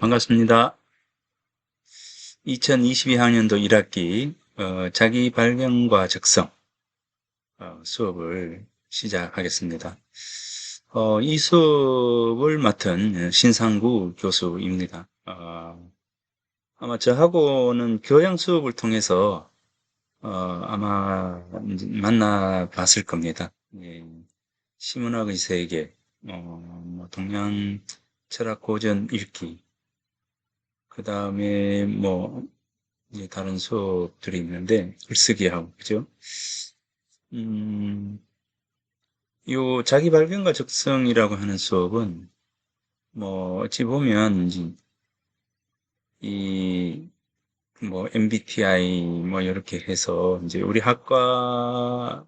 반갑습니다. 2022학년도 1학기 자기 발견과 적성 수업을 시작하겠습니다. 이 수업을 맡은 신상구 교수입니다. 아마 저하고는 교양 수업을 통해서 아마 만나 봤을 겁니다. 예, 시문학의 세계, 뭐 동양 철학 고전 읽기, 그 다음에 뭐 이제 다른 수업들이 있는데 글쓰기하고 그죠? 음, 요 자기 발견과 적성이라고 하는 수업은 뭐 어찌 보면 이제 이 뭐 MBTI 뭐 이렇게 해서 이제 우리 학과가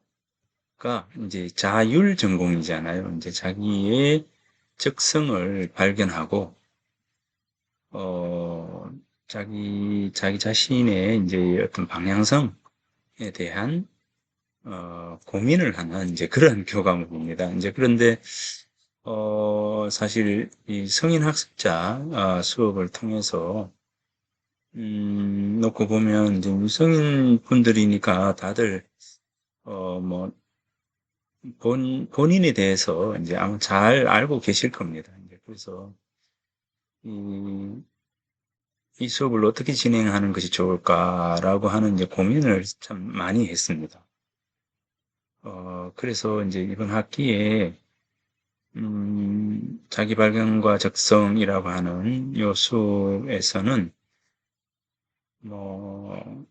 이제 자율 전공이잖아요. 이제 자기의 적성을 발견하고 어 자기 자신의 이제 어떤 방향성에 대한 고민을 하는 이제 그런 교과목입니다. 이제 그런데 사실 이 성인 학습자 수업을 통해서 놓고 보면 이제 성인 분들이니까 다들 뭐 본인에 대해서 이제 아마 잘 알고 계실 겁니다. 이제 그래서 이, 이 수업을 어떻게 진행하는 것이 좋을까라고 하는 이제 고민을 참 많이 했습니다. 그래서 이제 이번 학기에 자기 발견과 적성이라고 하는 요소에서는 뭐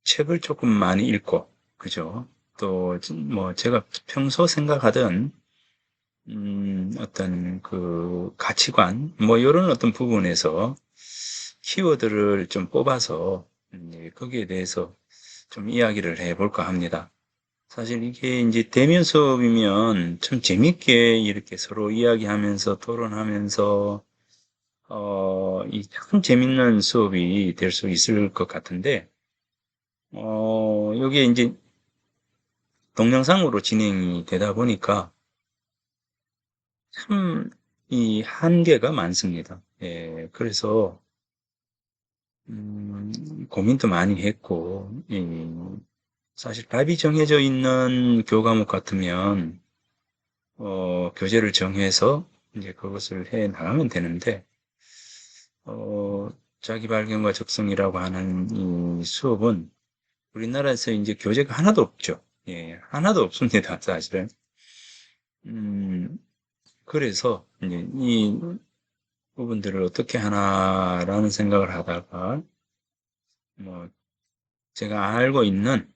책을 조금 많이 읽고 그죠? 또 뭐 제가 평소 생각하던 어떤 그 가치관 뭐 이런 어떤 부분에서 키워드를 좀 뽑아서 거기에 대해서 좀 이야기를 해볼까 합니다. 사실 이게 이제 대면 수업이면 참 재밌게 이렇게 서로 이야기하면서 토론하면서 이 참 재밌는 수업이 될 수 있을 것 같은데 여기에 이제 동영상으로 진행이 되다 보니까 참 이 한계가 많습니다. 예, 그래서 고민도 많이 했고 사실 답이 정해져 있는 교과목 같으면 교재를 정해서 이제 그것을 해 나가면 되는데 어, 자기 발견과 적성이라고 하는 이 수업은 우리나라에서 이제 교재가 하나도 없죠. 예, 하나도 없습니다, 사실은. 음, 그래서 이제 이 부분들을 어떻게 하나라는 생각을 하다가 뭐 제가 알고 있는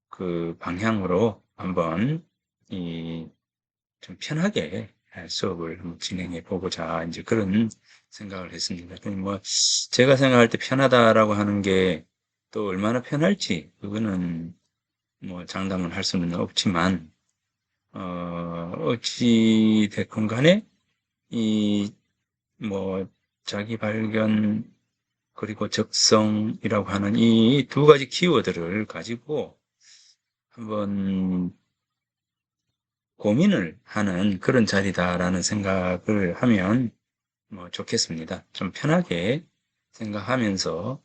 그 방향으로 한번 이 좀 편하게 수업을 한번 진행해 보고자 이제 그런 생각을 했습니다. 뭐 제가 생각할 때 편하다라고 하는 게 또 얼마나 편할지 그거는 뭐 장담은 할 수는 없지만 어찌 됐건 간에 이 뭐 자기 발견 그리고 적성이라고 하는 이 두 가지 키워드를 가지고 한번 고민을 하는 그런 자리다라는 생각을 하면 뭐 좋겠습니다. 좀 편하게 생각하면서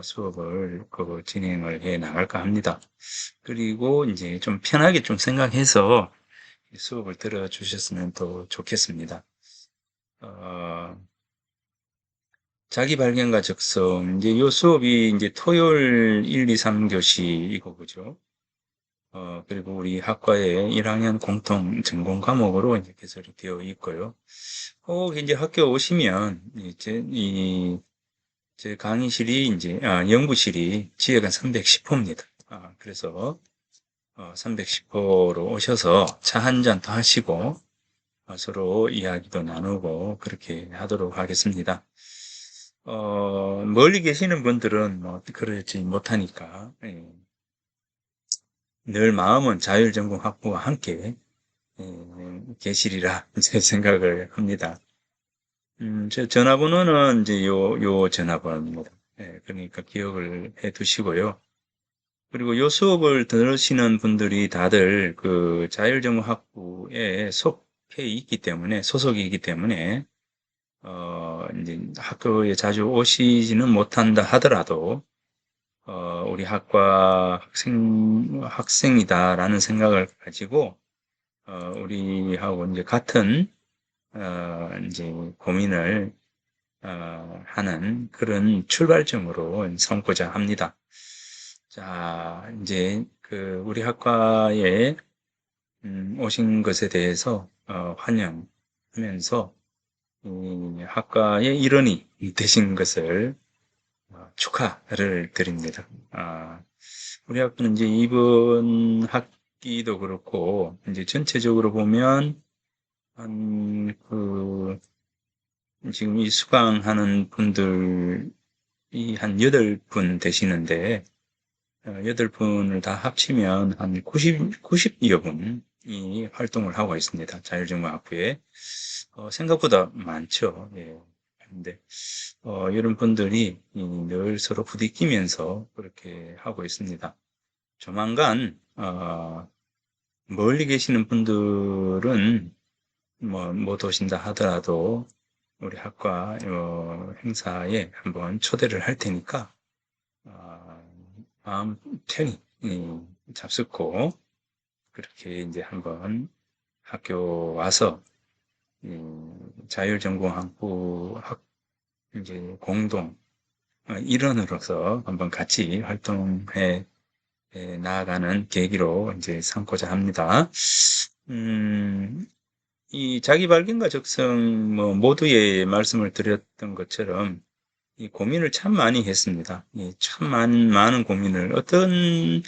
수업을 진행을 해 나갈까 합니다. 그리고 이제 좀 편하게 좀 생각해서 수업을 들어주셨으면 또 좋겠습니다. 어, 자기 발견과 적성 이제 요 수업이 이제 토요일 1, 2, 3교시 이거 그죠? 그리고 우리 학과의 1학년 공통 전공 과목으로 이제 개설이 되어 있고요. 꼭 이제 학교 오시면 이제 제 강의실이 이제 연구실이 지혜가 310호입니다. 그래서 310호로 오셔서 차 한 잔 더 하시고 서로 이야기도 나누고 그렇게 하도록 하겠습니다. 멀리 계시는 분들은 뭐 그러지 못하니까 예, 늘 마음은 자율전공 학부와 함께 계시리라 제 생각을 합니다. 제 전화번호는 이제 요 전화번호입니다. 예, 그러니까 기억을 해 두시고요. 그리고 요 수업을 들으시는 분들이 다들 그 자율전공 학부에 있기 때문에, 소속이기 때문에, 이제 학교에 자주 오시지는 못한다 하더라도, 우리 학과 학생이다라는 생각을 가지고, 우리하고 이제 같은, 이제 고민을, 하는 그런 출발점으로 삼고자 합니다. 자, 이제 우리 학과에 오신 것에 대해서 환영하면서 이 학과의 일원이 되신 것을 축하를 드립니다. 우리 학교는 이제 이번 학기도 그렇고 이제 전체적으로 보면 한 지금 이 수강하는 분들이 한 8분 되시는데 8분을 다 합치면 한 90여 분이 활동을 하고 있습니다. 자율전공학부에. 생각보다 많죠. 예. 근데, 이런 분들이 늘 서로 부딪히면서 그렇게 하고 있습니다. 조만간, 멀리 계시는 분들은 못 오신다 하더라도 우리 학과 행사에 한번 초대를 할 테니까, 마음 편히 잡숫고 그렇게 이제 한번 학교 와서 자율전공학부 이제 공동 일원으로서 한번 같이 활동해 나아가는 계기로 이제 삼고자 합니다. 이 자기 발견과 적성 모두의 말씀을 드렸던 것처럼 이 고민을 참 많이 했습니다. 참 많은 고민을 어떤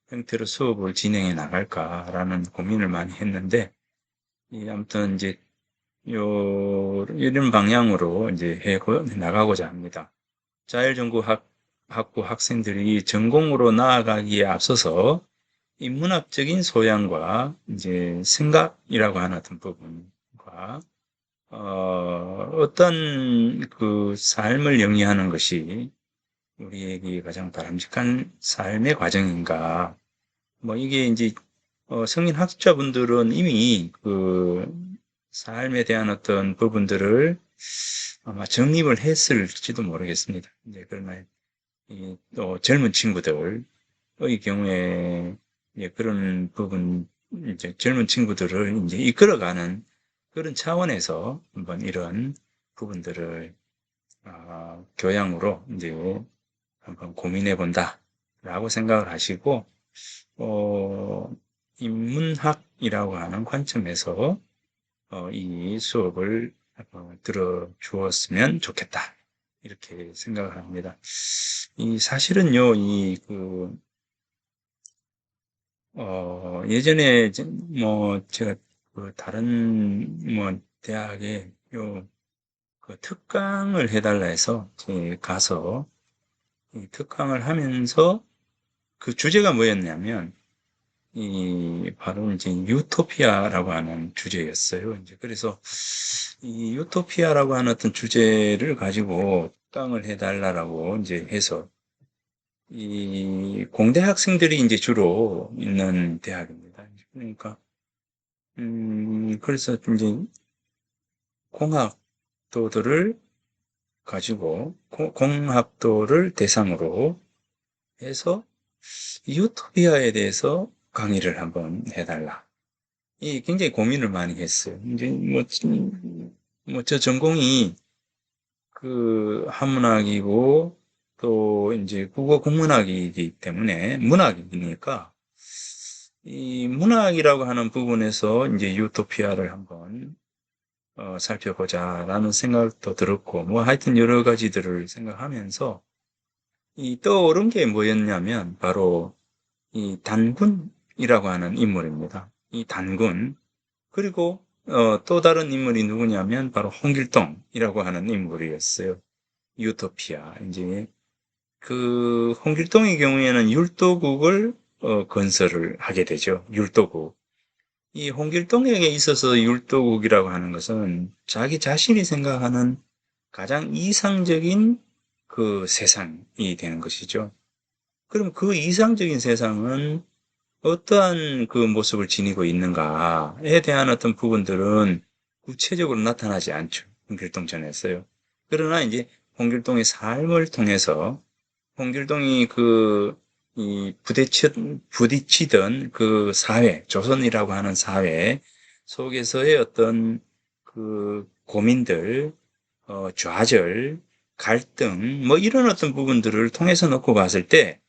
형태로 수업을 진행해 나갈까라는 고민을 많이 했는데, 아무튼 이제 이런 방향으로 이제 나가고자 합니다. 자율전공학부 학생들이 전공으로 나아가기에 앞서서 인문학적인 소양과 이제 생각이라고 하는 어떤 부분과 어떤 그 삶을 영위하는 것이 우리에게 가장 바람직한 삶의 과정인가. 이게 이제 성인 학자분들은 이미 그 삶에 대한 어떤 부분들을 아마 정립을 했을지도 모르겠습니다. 이제 그러나 또 젊은 친구들의 경우에 그런 부분, 이제 젊은 친구들을 이제 이끌어가는 그런 차원에서 한번 이런 부분들을 교양으로 이제 한번 고민해 본다라고 생각을 하시고, 인문학이라고 하는 관점에서 이 수업을 들어 주었으면 좋겠다. 이렇게 생각을 합니다. 사실은요, 예전에 제가 다른 대학에 특강을 해달라 해서 가서 이 특강을 하면서 그 주제가 뭐였냐면 바로 이제 유토피아라고 하는 주제였어요. 이제 그래서 이 유토피아라고 하는 어떤 주제를 가지고 특강을 해달라고 이제 해서 이 공대 학생들이 이제 주로 있는 대학입니다. 그러니까 그래서 이제 공학도들을 가지고 공학도를 대상으로 해서 유토피아에 대해서 강의를 한번 해달라. 굉장히 고민을 많이 했어요. 이제 저 전공이 그 한문학이고 또 이제 국어 국문학이기 때문에 문학이니까 이 문학이라고 하는 부분에서 이제 유토피아를 한번 살펴보자라는 생각도 들었고 하여튼 여러 가지들을 생각하면서 떠오른 게 뭐였냐면 바로 이 단군이라고 하는 인물입니다. 이 단군. 그리고 또 다른 인물이 누구냐면 바로 홍길동이라고 하는 인물이었어요. 유토피아. 이제 그 홍길동의 경우에는 율도국을 건설을 하게 되죠. 율도국. 이 홍길동에게 있어서 율도국이라고 하는 것은 자기 자신이 생각하는 가장 이상적인 그 세상이 되는 것이죠. 그럼 그 이상적인 세상은 어떠한 그 모습을 지니고 있는가에 대한 어떤 부분들은 구체적으로 나타나지 않죠. 홍길동전에서요. 그러나 이제 홍길동의 삶을 통해서 홍길동이 부딪히던 그 사회, 조선이라고 하는 사회 속에서의 어떤 그 고민들, 좌절, 갈등, 뭐 이런 어떤 부분들을 통해서 놓고 봤을 때,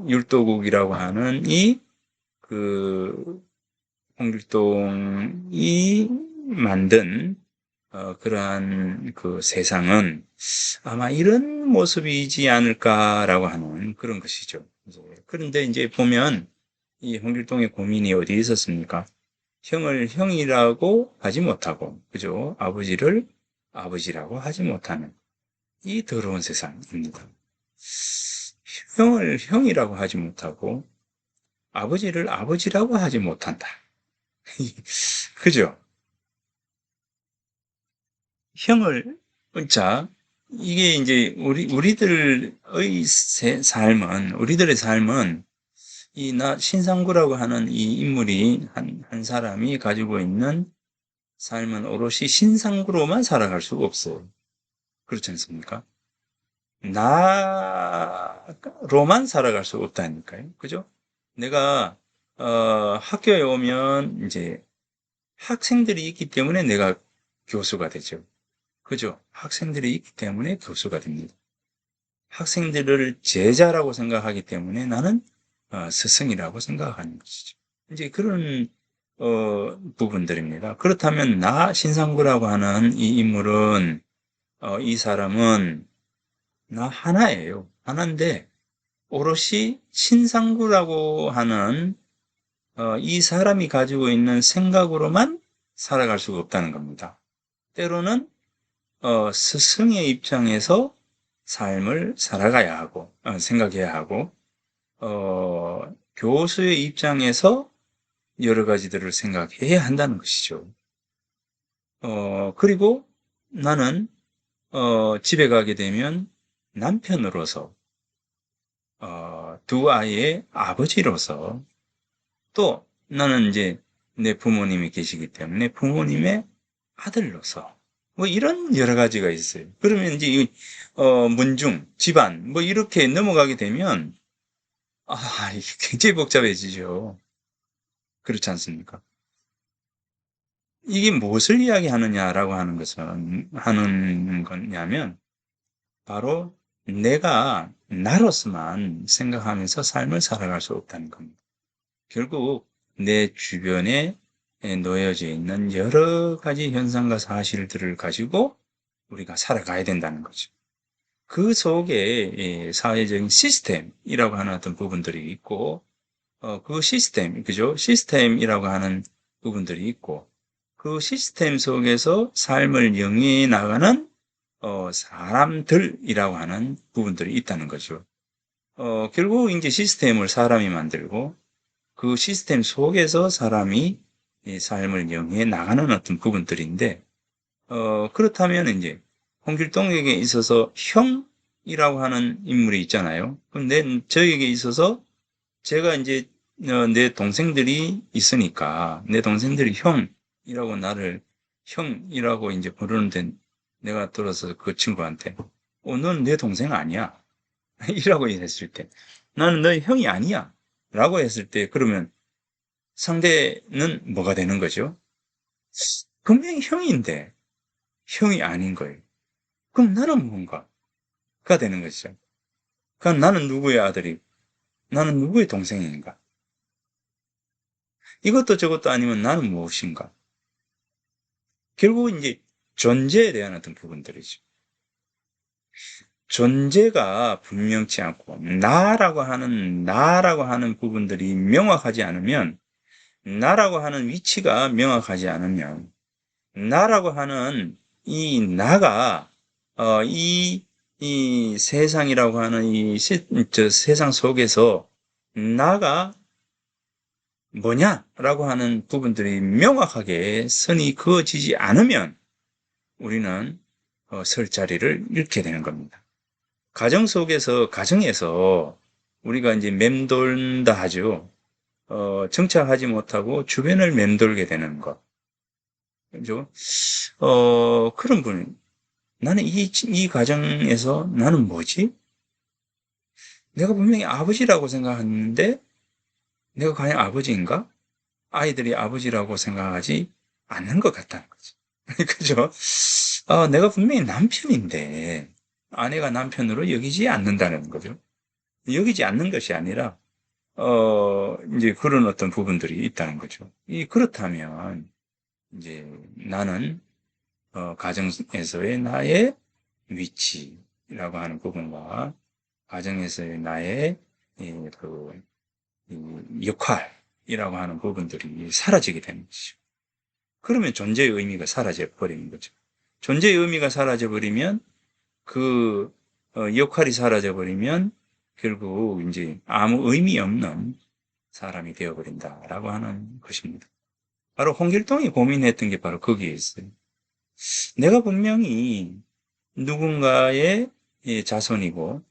율도국이라고 하는 그, 홍길동이 만든, 그러한 그 세상은 아마 이런 모습이지 않을까라고 하는 그런 것이죠. 그런데 이제 보면 이 홍길동의 고민이 어디에 있었습니까? 형을 형이라고 하지 못하고, 그죠? 아버지를 아버지라고 하지 못하는 이 더러운 세상입니다. 형을 형이라고 하지 못하고, 아버지를 아버지라고 하지 못한다. 그죠? 형을, 자, 이게 이제 우리들의 삶은 신상구라고 하는 이 인물이 한 사람이 가지고 있는 삶은 오롯이 신상구로만 살아갈 수가 없어요. 그렇지 않습니까? 나로만 살아갈 수 없다니까요. 그죠? 내가, 학교에 오면 이제 학생들이 있기 때문에 내가 교수가 되죠. 그죠? 학생들이 있기 때문에 교수가 됩니다. 학생들을 제자라고 생각하기 때문에 나는 스승이라고 생각하는 것이죠. 이제 그런 부분들입니다. 그렇다면 나 신상구라고 하는 이 인물은 이 사람은 나 하나예요. 하나인데 오롯이 신상구라고 하는 이 사람이 가지고 있는 생각으로만 살아갈 수가 없다는 겁니다. 때로는 스승의 입장에서 삶을 살아가야 하고, 생각해야 하고, 교수의 입장에서 여러 가지들을 생각해야 한다는 것이죠. 그리고 나는, 집에 가게 되면 남편으로서, 두 아이의 아버지로서, 또 나는 이제 내 부모님이 계시기 때문에 부모님의 아들로서, 뭐 이런 여러 가지가 있어요. 그러면 이제 문중, 집안, 뭐 이렇게 넘어가게 되면, 이게 굉장히 복잡해지죠. 그렇지 않습니까? 이게 무엇을 이야기하느냐라고 하는 거냐면, 바로 내가 나로서만 생각하면서 삶을 살아갈 수 없다는 겁니다. 결국 내 주변에 놓여져 있는 여러 가지 현상과 사실들을 가지고 우리가 살아가야 된다는 거죠. 그 속에 사회적인 시스템이라고 하는 어떤 부분들이 있고, 그 시스템, 그죠? 시스템이라고 하는 부분들이 있고, 그 시스템 속에서 삶을 영위해 나가는 사람들이라고 하는 부분들이 있다는 거죠. 결국 이제 시스템을 사람이 만들고, 그 시스템 속에서 사람이 이 삶을 영위해 나가는 어떤 부분들인데, 그렇다면 이제 홍길동에게 있어서 형이라고 하는 인물이 있잖아요. 그럼 저에게 있어서 제가 이제 내 동생들이 있으니까 내 동생들이 형이라고 나를 형이라고 이제 부르는데 내가 들어서 그 친구한테 넌 내 동생 아니야. 이라고 했을 때 나는 너의 형이 아니야. 라고 했을 때 그러면 상대는 뭐가 되는 거죠? 분명히 형인데 형이 아닌 거예요. 그럼 나는 뭔가가 되는 것이죠. 그럼 나는 누구의 아들이, 나는 누구의 동생인가? 이것도 저것도 아니면 나는 무엇인가? 결국 이제 존재에 대한 어떤 부분들이죠. 존재가 분명치 않고 나라고 하는 부분들이 명확하지 않으면 나라고 하는 위치가 명확하지 않으면 나라고 하는 이 나가 이 세상이라고 하는 저 세상 속에서 나가 뭐냐라고 하는 부분들이 명확하게 선이 그어지지 않으면 우리는 설 자리를 잃게 되는 겁니다. 가정에서 우리가 이제 맴돌다 하죠. 정착하지 못하고 주변을 맴돌게 되는 것. 그죠? 그런 분, 나는 이 과정에서 나는 뭐지? 내가 분명히 아버지라고 생각했는데, 내가 과연 아버지인가? 아이들이 아버지라고 생각하지 않는 것 같다는 거지. 그죠? 내가 분명히 남편인데, 아내가 남편으로 여기지 않는다는 거죠. 여기지 않는 것이 아니라, 이제 그런 어떤 부분들이 있다는 거죠. 그렇다면, 이제 나는, 가정에서의 나의 위치라고 하는 부분과, 가정에서의 나의, 이, 그, 역할이라고 하는 부분들이 사라지게 되는 거죠. 그러면 존재의 의미가 사라져 버리는 거죠. 존재의 의미가 사라져 버리면 그 역할이 사라져 버리면 결국 이제 아무 의미 없는 사람이 되어 버린다라고 하는 것입니다. 바로 홍길동이 고민했던 게 바로 거기에 있어요. 내가 분명히 누군가의 자손이고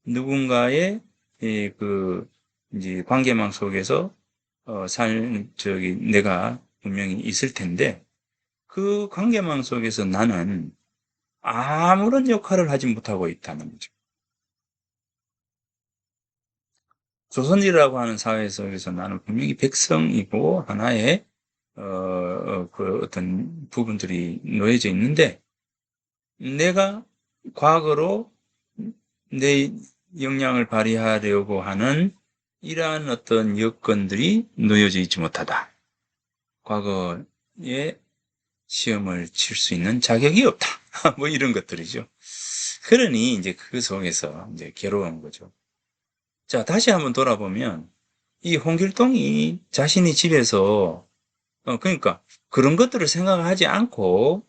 누군가의 그 이제 관계망 속에서 내가 분명히 있을 텐데 그 관계망 속에서 나는 아무런 역할을 하지 못하고 있다는 거죠. 조선이라고 하는 사회 속에서 나는 분명히 백성이고 하나의 그 어떤 부분들이 놓여져 있는데 내가 과거로 내 역량을 발휘하려고 하는 이러한 어떤 여건들이 놓여져 있지 못하다. 과거에 시험을 칠 수 있는 자격이 없다. 뭐 이런 것들이죠. 그러니 이제 그 속에서 이제 괴로운 거죠. 자, 다시 한번 돌아보면 이 홍길동이 자신이 집에서 그러니까 그런 것들을 생각하지 않고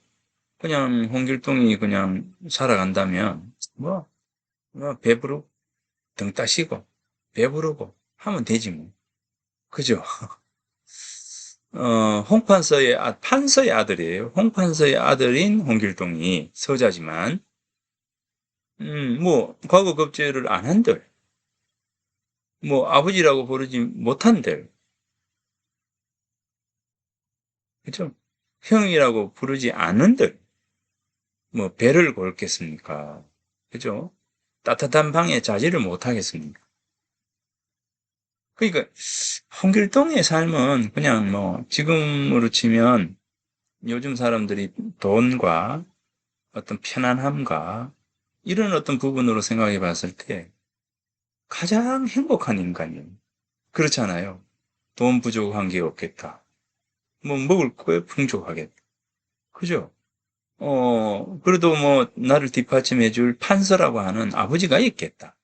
그냥 홍길동이 그냥 살아간다면 뭐 배부르고 등 따시고 배부르고 하면 되지 뭐. 그죠? 판서의 아들이에요. 홍판서의 아들인 홍길동이 서자지만 뭐 과거 급제를 안 한들 뭐 아버지라고 부르지 못한들 그죠? 형이라고 부르지 않은들 뭐 배를 골겠습니까? 그죠? 따뜻한 방에 자지를 못하겠습니까? 그러니까 홍길동의 삶은 그냥 뭐 지금으로 치면 요즘 사람들이 돈과 어떤 편안함과 이런 어떤 부분으로 생각해 봤을 때 가장 행복한 인간이에요. 그렇잖아요. 돈 부족한 게 없겠다. 뭐 먹을 거에 풍족하겠다. 그죠? 그래도 뭐 나를 뒷받침해 줄 판서라고 하는 아버지가 있겠다.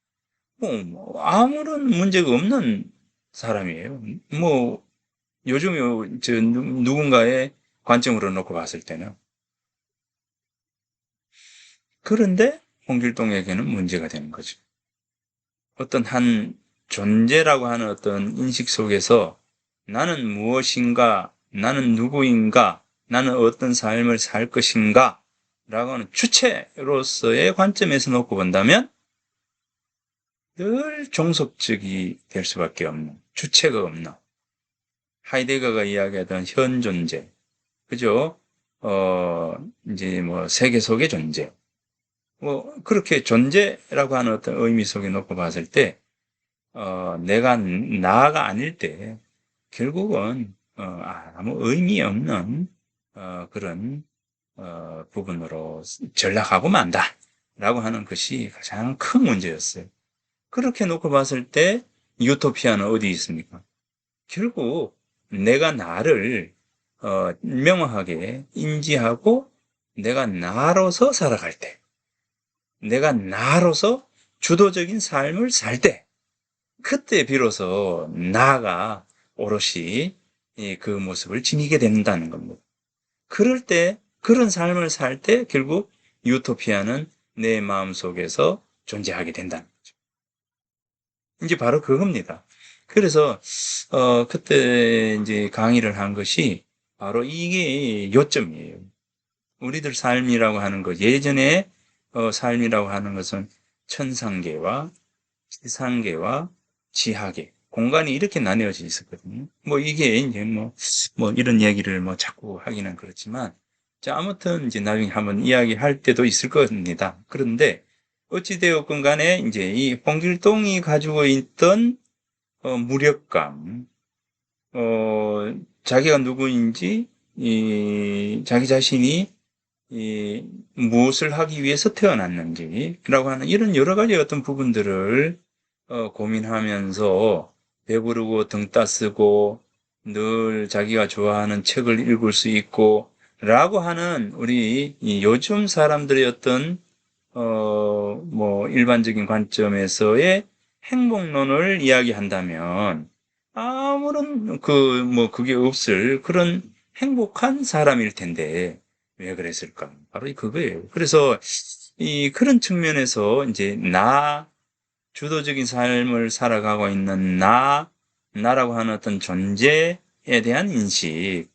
뭐 아무런 문제가 없는 사람이에요. 뭐 요즘 누군가의 관점으로 놓고 봤을 때는. 그런데 홍길동에게는 문제가 되는 거죠. 어떤 한 존재라고 하는 어떤 인식 속에서 나는 무엇인가, 나는 누구인가, 나는 어떤 삶을 살 것인가 라고 하는 주체로서의 관점에서 놓고 본다면 늘 종속적이 될 수밖에 없는, 주체가 없는, 하이데거가 이야기하던 현 존재, 그죠? 어, 이제 뭐 세계 속의 존재, 뭐 그렇게 존재라고 하는 어떤 의미 속에 놓고 봤을 때 내가 나가 아닐 때 결국은 아무 의미 없는 그런 부분으로 전락하고 만다라고 하는 것이 가장 큰 문제였어요. 그렇게 놓고 봤을 때 유토피아는 어디 있습니까? 결국 내가 나를 명확하게 인지하고 내가 나로서 살아갈 때, 내가 나로서 주도적인 삶을 살 때, 그때 비로소 나가 오롯이 그 모습을 지니게 된다는 겁니다. 그럴 때, 그런 삶을 살 때 결국 유토피아는 내 마음속에서 존재하게 된다는 거죠. 이제 바로 그겁니다. 그래서 그때 이제 강의를 한 것이 바로 이게 요점이에요. 우리들 삶이라고 하는 것, 예전에 삶이라고 하는 것은 천상계와 지상계와 지하계 공간이 이렇게 나뉘어져 있었거든요. 뭐 이게 이제 뭐 이런 이야기를 뭐 자꾸 하기는 그렇지만, 자, 아무튼 이제 나중에 한번 이야기할 때도 있을 겁니다. 그런데 어찌되었건 간에 이제 이 홍길동이 가지고 있던 무력감, 자기가 누구인지, 자기 자신이 무엇을 하기 위해서 태어났는지라고 하는 이런 여러 가지 어떤 부분들을 고민하면서 배부르고 등 따쓰고 늘 자기가 좋아하는 책을 읽을 수 있고 라고 하는 우리 이 요즘 사람들의 어떤 뭐 일반적인 관점에서의 행복론을 이야기한다면 아무런 그게 없을 그런 행복한 사람일 텐데 왜 그랬을까? 바로 그거예요. 그래서 그런 측면에서 이제 주도적인 삶을 살아가고 있는 나라고 하는 어떤 존재에 대한 인식,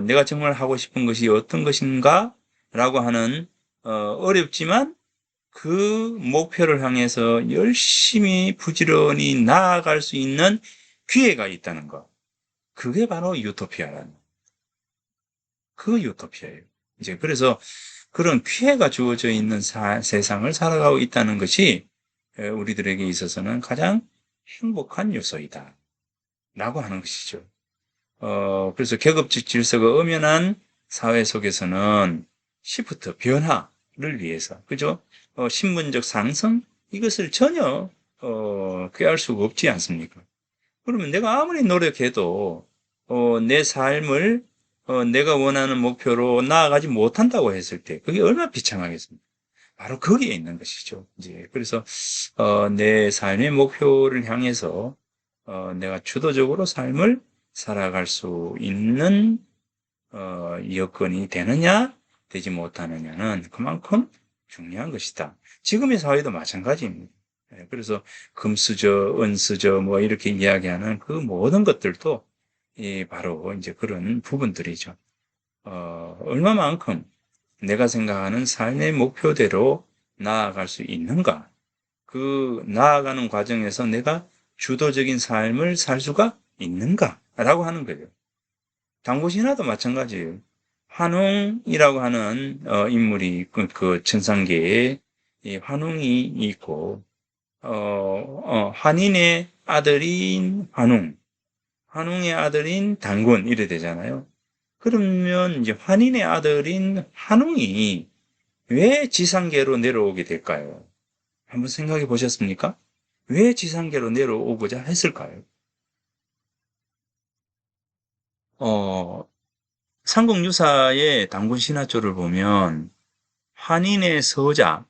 내가 정말 하고 싶은 것이 어떤 것인가? 라고 하는, 어렵지만 그 목표를 향해서 열심히 부지런히 나아갈 수 있는 기회가 있다는 것. 그게 바로 유토피아라는, 그 유토피아예요. 이제 그래서 그런 기회가 주어져 있는 세상을 살아가고 있다는 것이 우리들에게 있어서는 가장 행복한 요소이다. 라고 하는 것이죠. 그래서 계급적 질서가 엄연한 사회 속에서는 시프트, 변화를 위해서, 그죠? 신분적 상승? 이것을 전혀, 꾀할 수가 없지 않습니까? 그러면 내가 아무리 노력해도, 내 삶을, 내가 원하는 목표로 나아가지 못한다고 했을 때, 그게 얼마나 비참하겠습니까? 바로 거기에 있는 것이죠. 이제, 그래서, 내 삶의 목표를 향해서, 내가 주도적으로 삶을 살아갈 수 있는 여건이 되느냐, 되지 못하느냐는 그만큼 중요한 것이다. 지금의 사회도 마찬가지입니다. 그래서 금수저, 은수저, 뭐 이렇게 이야기하는 그 모든 것들도 바로 이제 그런 부분들이죠. 얼마만큼 내가 생각하는 삶의 목표대로 나아갈 수 있는가? 그 나아가는 과정에서 내가 주도적인 삶을 살 수가 있는가라고 하는 거예요. 당구신화도 마찬가지예요. 환웅이라고 하는 인물이 그 천상계에 이 환웅이 있고 환인의 아들인 환웅의 아들인 단군 이래 되잖아요. 그러면 이제 환인의 아들인 환웅이 왜 지상계로 내려오게 될까요? 한번 생각해 보셨습니까? 왜 지상계로 내려오고자 했을까요? 어, 삼국유사의 단군 신화조를 보면 환인의 서자,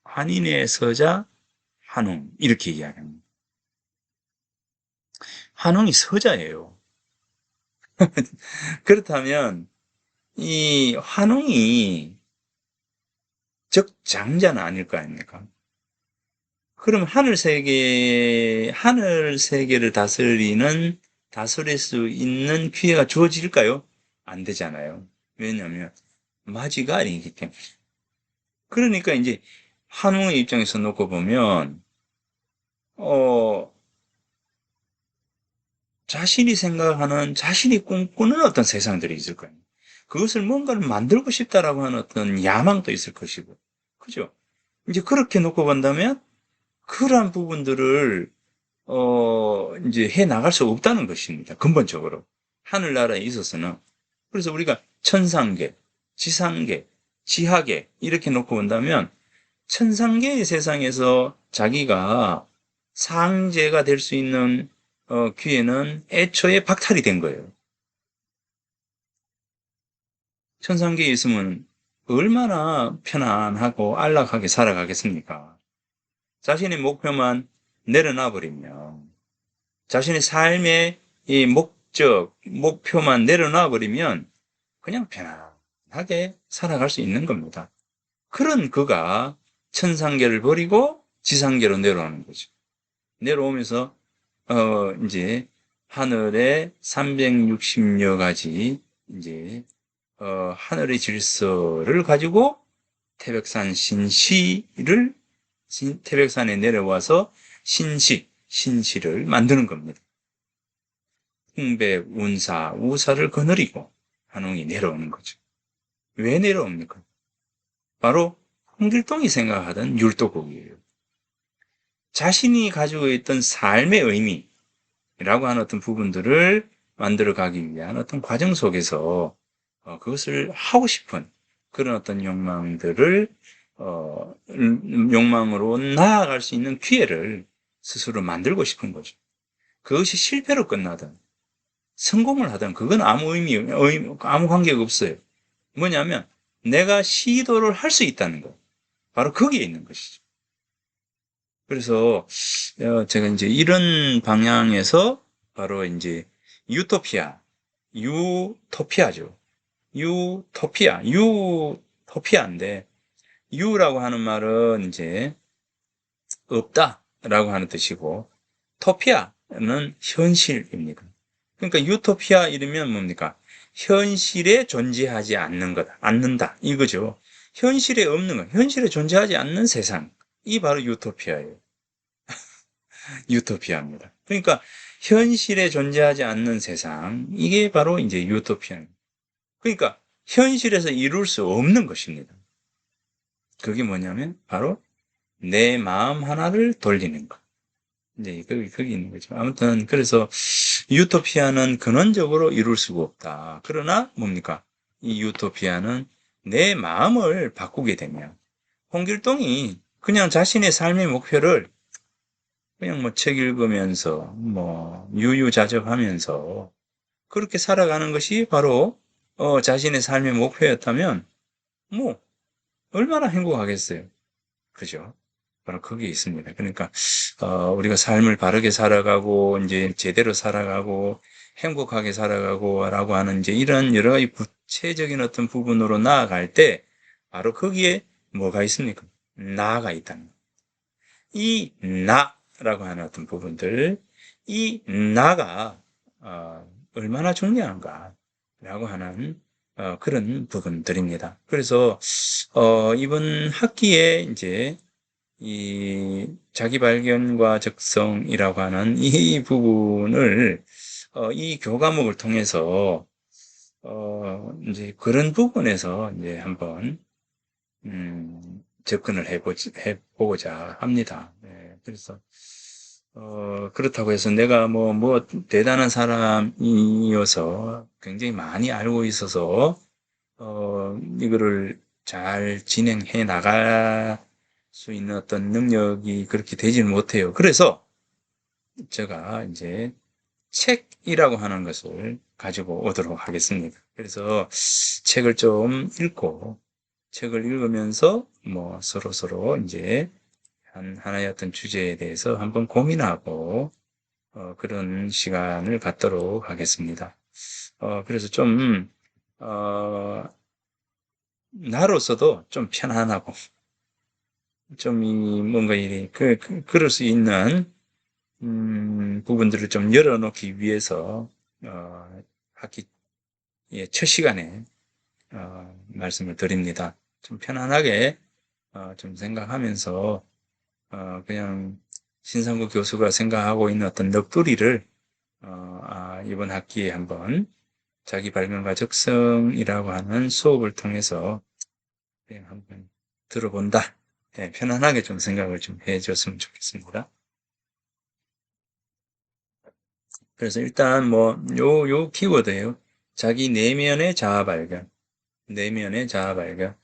환인의 서자, 환웅 이렇게 이야기합니다. 환웅이 서자예요. 그렇다면 이 환웅이 적장자는 아닐 거 아닙니까? 그럼 하늘 세계를 다스릴 수 있는 기회가 주어질까요? 안 되잖아요. 왜냐하면 마지가 아니기 때문에. 그러니까 이제 한웅의 입장에서 놓고 보면 어, 자신이 꿈꾸는 어떤 세상들이 있을 거예요. 그것을 뭔가를 만들고 싶다라고 하는 어떤 야망도 있을 것이고, 그죠? 이제 그렇게 놓고 본다면 그러한 부분들을 이제 해 나갈 수 없다는 것입니다. 근본적으로 하늘나라에 있어서는. 그래서 우리가 천상계, 지상계, 지하계 이렇게 놓고 본다면 천상계의 세상에서 자기가 상제가 될 수 있는 기회는 애초에 박탈이 된 거예요. 천상계에 있으면 얼마나 편안하고 안락하게 살아가겠습니까? 자신의 목표만 내려놔 버리면, 자신의 삶의 이 목표만 내려놔 버리면 그냥 편안하게 살아갈 수 있는 겁니다. 그런 그가 천상계를 버리고 지상계로 내려오는 거죠. 내려오면서 이제 하늘에 360여 가지 이제 하늘의 질서를 가지고 태백산에 내려와서 신시를 만드는 겁니다. 홍백, 운사, 우사를 거느리고 한웅이 내려오는 거죠. 왜 내려옵니까? 바로 홍길동이 생각하던 율도국이에요. 자신이 가지고 있던 삶의 의미라고 하는 어떤 부분들을 만들어가기 위한 어떤 과정 속에서 그것을 하고 싶은 그런 어떤 욕망들을 욕망으로 나아갈 수 있는 기회를 스스로 만들고 싶은 거죠. 그것이 실패로 끝나든 성공을 하든 그건 아무 아무 관계가 없어요. 뭐냐면 내가 시도를 할 수 있다는 거. 바로 거기에 있는 것이죠. 그래서 제가 이제 이런 방향에서 바로 이제 유토피아, 유토피아죠. 유토피아인데 유라고 하는 말은 이제 없다라고 하는 뜻이고 토피아는 현실입니다. 그러니까 유토피아 이러면 뭡니까? 현실에 존재하지 않는 거다. 않는다. 이거죠. 현실에 없는 것, 현실에 존재하지 않는 세상. 이 바로 유토피아예요. 유토피아입니다. 그러니까 현실에 존재하지 않는 세상. 이게 바로 이제 유토피아입니다. 그러니까 현실에서 이룰 수 없는 것입니다. 그게 뭐냐면 바로 내 마음 하나를 돌리는 것. 이제 거기 있는 거죠. 아무튼 그래서 유토피아는 근원적으로 이룰 수가 없다. 그러나 뭡니까? 이 유토피아는 내 마음을 바꾸게 되면 홍길동이 그냥 자신의 삶의 목표를 그냥 뭐 책 읽으면서 뭐 유유자적하면서 그렇게 살아가는 것이 바로 자신의 삶의 목표였다면 뭐 얼마나 행복하겠어요. 그죠? 바로 거기에 있습니다. 그러니까 우리가 삶을 바르게 살아가고 이제 제대로 살아가고 행복하게 살아가고라고 하는 이제 이런 여러 가지 구체적인 어떤 부분으로 나아갈 때 바로 거기에 뭐가 있습니까? 나가 있다는 거. 이 나라고 하는 어떤 부분들, 이 나가 얼마나 중요한가라고 하는 그런 부분들입니다. 그래서 이번 학기에 이제 이 자기 발견과 적성이라고 하는 이 부분을 이 교과목을 통해서 이제 그런 부분에서 이제 한번 접근을 해보고자 합니다. 네, 그래서 그렇다고 해서 내가 뭐 대단한 사람이어서 굉장히 많이 알고 있어서 이거를 잘 진행해 나갈 수 있는 어떤 능력이 그렇게 되지는 못해요. 그래서 제가 이제 책이라고 하는 것을 가지고 오도록 하겠습니다. 그래서 책을 좀 읽고 책을 읽으면서 뭐 서로 이제 하나의 어떤 주제에 대해서 한번 고민하고 그런 시간을 갖도록 하겠습니다. 그래서 좀 나로서도 좀 편안하고 좀 뭔가 그럴 수 있는 부분들을 좀 열어놓기 위해서 학기의 첫 시간에 말씀을 드립니다. 좀 편안하게 좀 생각하면서 그냥 신상구 교수가 생각하고 있는 어떤 넋두리를 이번 학기에 한번 자기 발견과 적성이라고 하는 수업을 통해서 그냥 한번 들어본다. 네, 편안하게 좀 생각을 좀 해줬으면 좋겠습니다. 그래서 일단 요 키워드예요. 자기 내면의 자아 발견, 내면의 자아 발견,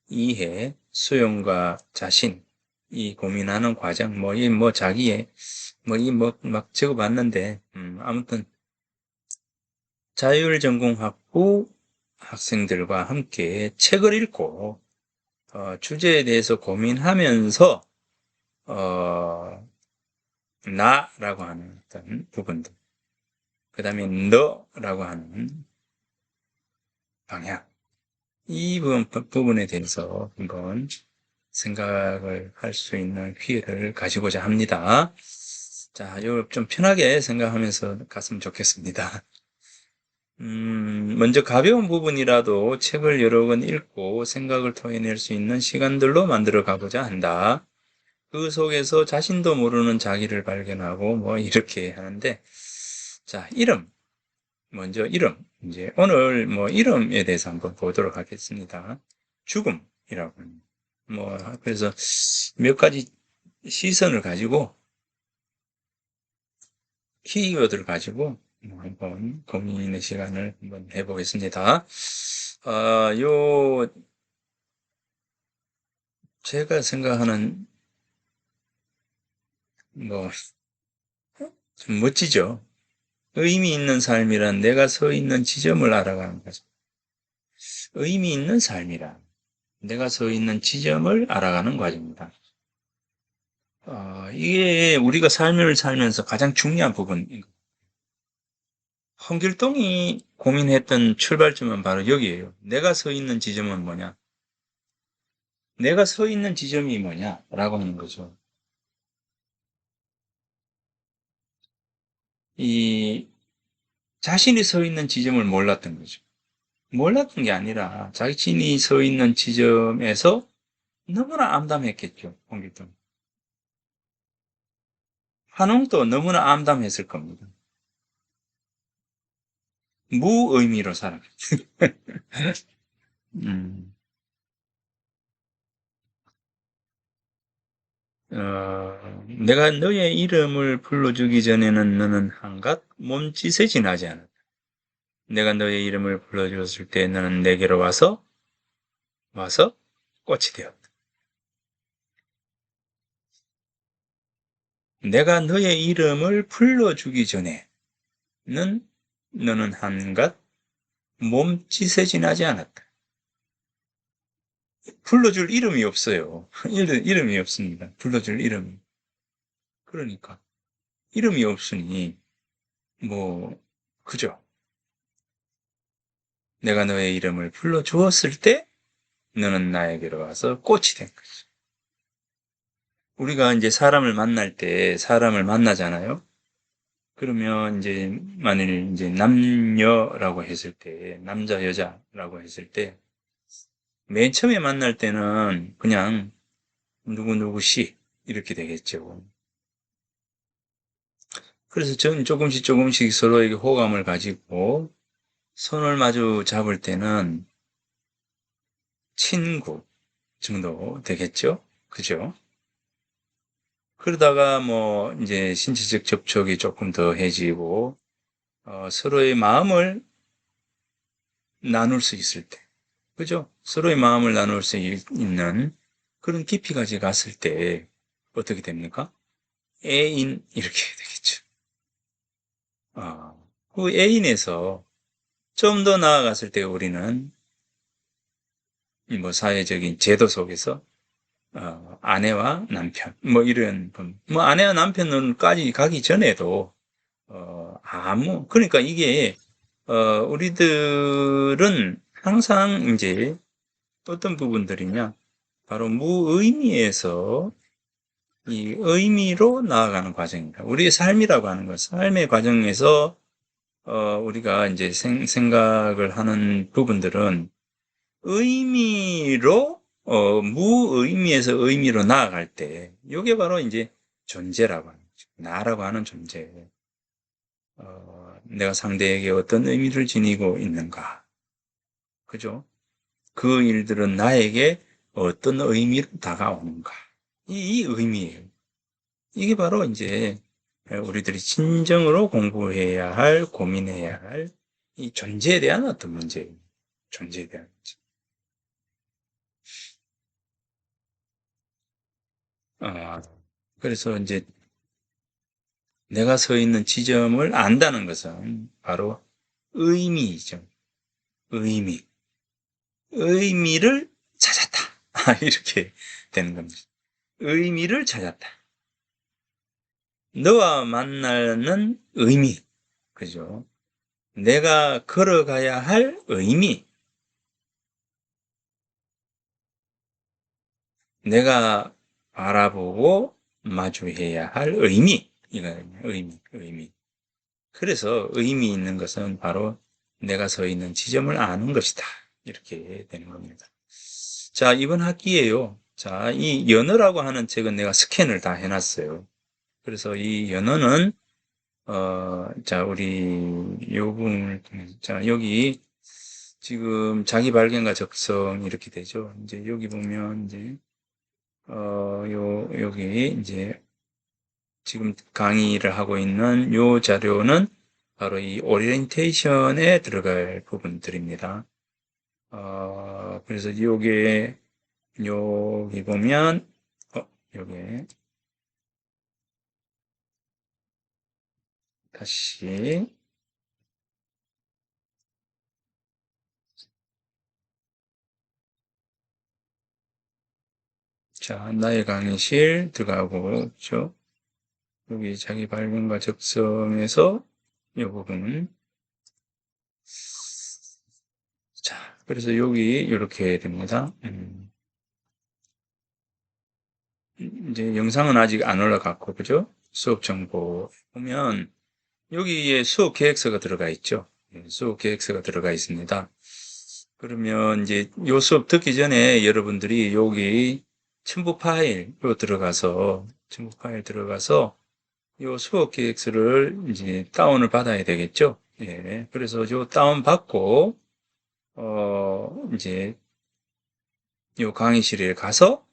이해, 수용과 자신, 이 고민하는 과정, 자기의, 막 적어봤는데, 아무튼, 자율전공학부 학생들과 함께 책을 읽고, 주제에 대해서 고민하면서, 나라고 하는 어떤 부분들, 그 다음에 너라고 하는 방향, 이 부분에 대해서 한번 생각을 할 수 있는 기회를 가지고자 합니다. 자, 이거 좀 편하게 생각하면서 갔으면 좋겠습니다. 먼저 가벼운 부분이라도 책을 여러 권 읽고 생각을 토해낼 수 있는 시간들로 만들어 가고자 한다. 그 속에서 자신도 모르는 자기를 발견하고 뭐 이렇게 하는데, 자, 이름. 먼저 이름. 이제 오늘 뭐 이름에 대해서 한번 보도록 하겠습니다. 죽음이라고 합니다. 뭐, 그래서 몇 가지 시선을 가지고, 키워드를 가지고 한번 고민의 시간을 한번 해보겠습니다. 요, 제가 생각하는, 뭐, 좀 멋지죠? 의미 있는 삶이란 내가 서 있는 지점을 알아가는 거죠. 의미 있는 삶이란 내가 서 있는 지점을 알아가는 과정입니다. 이게 우리가 삶을 살면서 가장 중요한 부분인 거예요. 홍길동이 고민했던 출발점은 바로 여기에요. 내가 서 있는 지점은 뭐냐? 내가 서 있는 지점이 뭐냐라고 하는 거죠. 이 자신이 서 있는 지점을 몰랐던 거죠. 몰랐던 게 아니라 자신이 서 있는 지점에서 너무나 암담했겠죠. 홍길동. 한웅도 너무나 암담했을 겁니다. 무의미로 살아갔죠. 음, 내가 너의 이름을 불러주기 전에는 너는 한갓 몸짓에 지나지 않았다. 내가 너의 이름을 불러주었을 때 너는 내게로 와서 꽃이 되었다. 내가 너의 이름을 불러주기 전에는 너는 한갓 몸짓에 지나지 않았다. 불러줄 이름이 없어요. 이름이 없습니다. 불러줄 이름이. 그러니까 이름이 없으니 뭐 그죠? 내가 너의 이름을 불러주었을 때 너는 나에게로 와서 꽃이 된 거죠. 우리가 이제 사람을 만날 때 사람을 만나잖아요. 그러면 이제 만일 이제 남녀라고 했을 때 남자 여자라고 했을 때 맨 처음에 만날 때는 그냥 누구누구 씨 이렇게 되겠죠. 그래서 저는 조금씩 서로에게 호감을 가지고 손을 마주 잡을 때는 친구 정도 되겠죠? 그죠? 그러다가 뭐 이제 신체적 접촉이 조금 더해지고 서로의 마음을 나눌 수 있을 때, 그죠? 서로의 마음을 나눌 수 있는 그런 깊이까지 갔을 때 어떻게 됩니까? 애인 이렇게 되겠죠. 그 애인에서 좀 더 나아갔을 때 우리는 뭐 사회적인 제도 속에서 아내와 남편 뭐 이런 뭐 아내와 남편까지 가기 전에도 그러니까 이게 우리들은 항상 이제 어떤 부분들이냐 바로 무의미에서 이 의미로 나아가는 과정입니다. 우리의 삶이라고 하는 것, 삶의 과정에서 우리가 이제 생각을 하는 부분들은 의미로 무의미에서 의미로 나아갈 때 이게 바로 이제 존재라고 하는 거죠. 나라고 하는 존재. 내가 상대에게 어떤 의미를 지니고 있는가. 그죠? 그 일들은 나에게 어떤 의미로 다가오는가. 이 의미예요. 이게 바로 이제 우리들이 진정으로 공부해야 할, 고민해야 할 이 존재에 대한 어떤 문제예요. 존재에 대한 문제. 어, 그래서 이제 내가 서 있는 지점을 안다는 것은 바로 의미이죠. 의미. 의미를 찾았다. 이렇게 되는 겁니다. 의미를 찾았다. 너와 만나는 의미. 그죠? 내가 걸어가야 할 의미. 내가 바라보고 마주해야 할 의미. 이거예요. 의미. 그래서 의미 있는 것은 바로 내가 서 있는 지점을 아는 것이다. 이렇게 되는 겁니다. 자, 이번 학기에요. 자, 이 연어라고 하는 책은 내가 스캔을 다 해놨어요. 그래서 이 연어는 자, 우리 요 부분을 통해서, 자, 여기 지금 자기 발견과 적성 이렇게 되죠. 이제 여기 보면 이제 여기 이제 지금 강의를 하고 있는 요 자료는 바로 이 오리엔테이션에 들어갈 부분들입니다. 그래서 요게 여기 보면 요게 다시 자, 나의 강의실 들어가고 있죠. 여기 자기 발견과 적성에서 이 부분. 자, 그래서 여기 이렇게 됩니다. 이제 영상은 아직 안 올라갔고, 그죠? 수업 정보 보면 여기에 수업 계획서가 들어가 있죠. 예, 수업 계획서가 들어가 있습니다. 그러면 이제 요 수업 듣기 전에 여러분들이 여기 첨부 파일 들어가서 요 수업 계획서를 이제 다운을 받아야 되겠죠. 예. 그래서 요 다운 받고 이제 요 강의실에 가서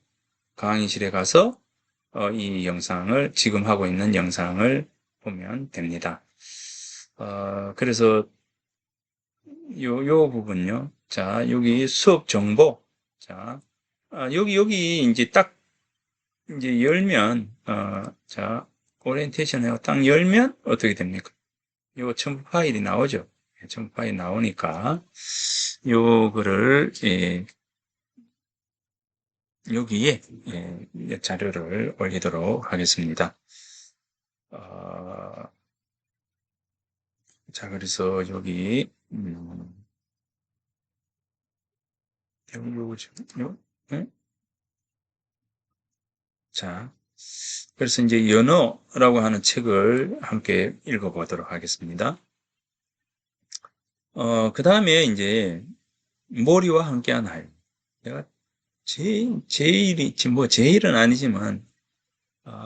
이 영상을 지금 하고 있는 영상을 보면 됩니다. 그래서 요 부분요. 자, 여기 수업 정보. 자, 여기 이제 딱 이제 열면 자, 오리엔테이션 하고 딱 열면 어떻게 됩니까? 요 첨부 파일이 나오죠. 예, 첨부 파일이 나오니까 요거를 여기에 자료를 올리도록 하겠습니다. 어, 자, 그래서 여기 요거 지금 네? 자, 그래서 이제 연어라고 하는 책을 함께 읽어보도록 하겠습니다. 그 다음에 이제 모리와 함께한 하요. 내가 제일은 아니지만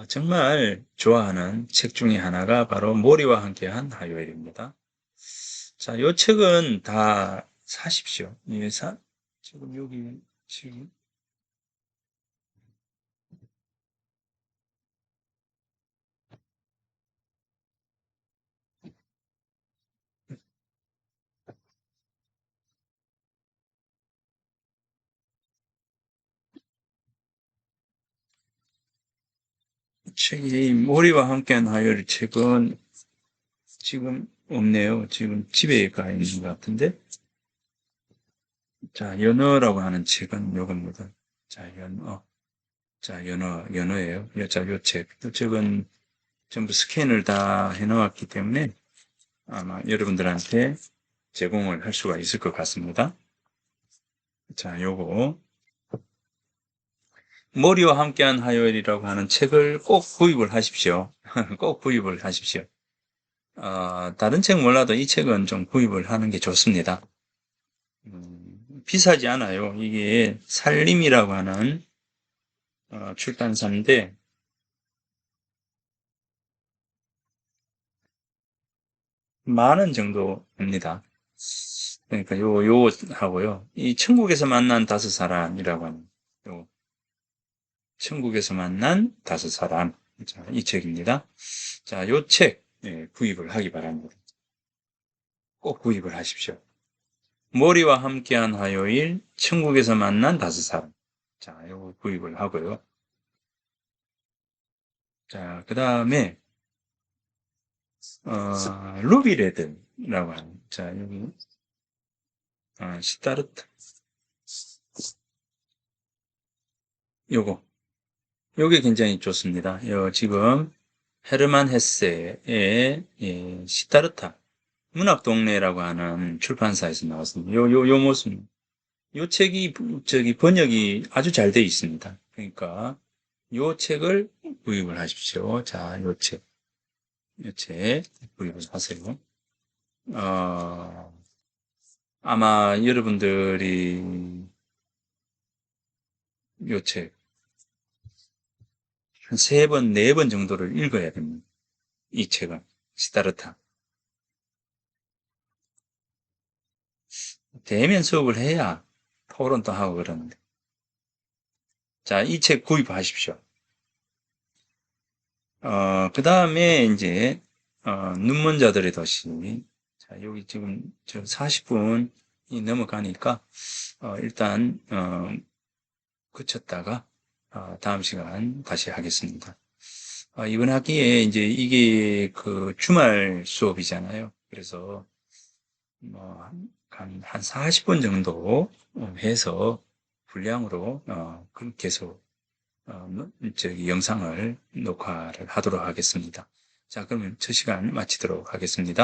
정말 좋아하는 책 중에 하나가 바로 모리와 함께한 하요엘입니다. 자, 요 책은 다 사십시오. 지금 여기 지금 책이 모리와 함께한 하요엘 책은 지금 없네요. 지금 집에 가 있는 것 같은데. 자, 연어라고 하는 책은 요겁니다. 자, 연어. 자, 연어예요. 자, 요 책. 요 책은 전부 스캔을 다 해놓았기 때문에 아마 여러분들한테 제공을 할 수가 있을 것 같습니다. 자, 요거. 머리와 함께한 화요일이라고 하는 책을 꼭 구입을 하십시오. 꼭 구입을 하십시오. 다른 책 몰라도 이 책은 좀 구입을 하는 게 좋습니다. 비싸지 않아요. 이게 살림이라고 하는 출판사인데 10,000원 정도 됩니다. 그러니까 요 하고요. 이 천국에서 만난 5사람이라고 하는 요 천국에서 만난 5사람. 자, 이 책입니다. 자, 요 책 구입을 하기 바랍니다. 꼭 구입을 하십시오. 머리와 함께한 화요일, 천국에서 만난 5사람. 자, 요거 구입을 하고요. 자, 그 다음에 루비레드라고 하는 자, 여기 시타르트 요거 요게 굉장히 좋습니다. 지금 헤르만 헤세의 시타르타 문학동네라고 하는 출판사에서 나왔습니다. 요 모습 요 책이 저기 번역이 아주 잘 되어 있습니다. 그러니까 요 책을 구입을 하십시오. 자, 요 책 구입을 하세요. 아마 여러분들이 요 책, 한 3번, 4번 정도를 읽어야 됩니다. 이 책은. 시다르타. 대면 수업을 해야 토론도 하고 그러는데. 자, 이 책 구입하십시오. 그 다음에 이제, 눈먼 자들의 도시. 자, 여기 지금 저 40분이 넘어가니까, 일단, 그쳤다가, 다음 시간 다시 하겠습니다. 이번 학기에 이제 이게 그 주말 수업이잖아요. 그래서, 뭐, 한 40분 정도 해서 분량으로, 계속 저기 영상을 녹화를 하도록 하겠습니다. 자, 그러면 저 시간 마치도록 하겠습니다.